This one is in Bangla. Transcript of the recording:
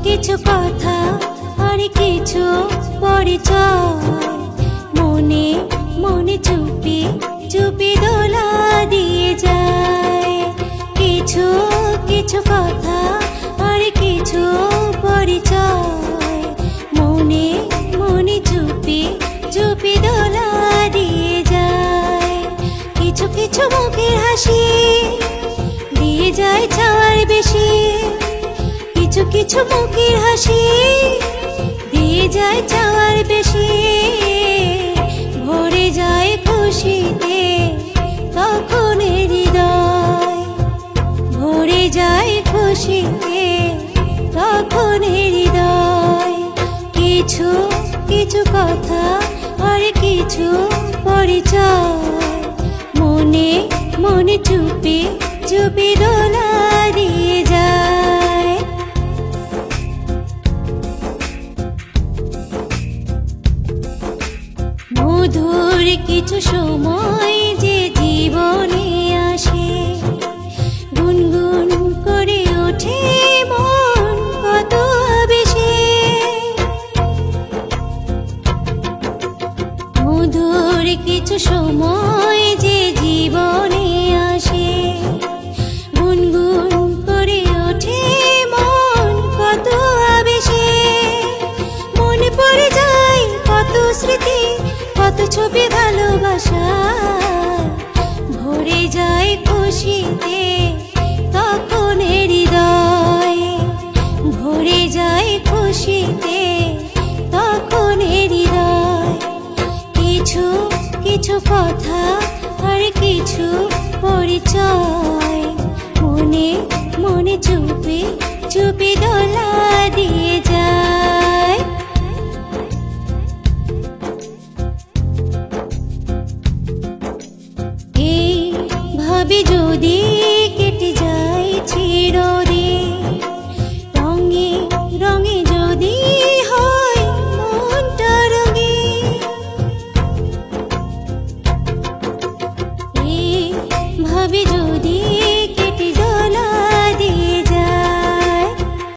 কিছু কথা আর কিছু পরিচয়, মনে মনে চুপি চুপি দোলা দিয়ে যায়। কিছু কিছু কথা আর কিছু পরিচয়, মনে মনে চুপি চুপি দোলা দিয়ে যায়। কিছু কিছু মুখের হাসি দিয়ে যায় চাওয়ার বেশি, কিছু কিছু মুখের হাসি দিয়ে যায় চাওয়ার বেশি। ভরে যায় খুশিতে তখন হৃদয়, ভরে যায় খুশিতে তখন হৃদয়। কিছু কিছু কথা আর কিছু পরিচয়, মনে মনে চুপি চুপি দোলা দিয়ে যায়। মধুর কিছু সময় যে জীবনে আসে, গুনগুন করে ওঠে মন কত বেশি। মধুর কিছু সময় যে জীবনে আসে, গুনগুন করে ওঠে মন কত বেশি। মনে পড়ে যায় কত স্মৃতি, কত ছবি ভালোবাসা, ভরে যায় খুশিতে তখন হৃদয়, ভরে যায় খুশিতে তখন হৃদয়। কিছু কিছু কথা আর কিছু পরিচয়, মনে মনে চুপি চুপি দোলা দিয়ে যায়। এইভাবে যদি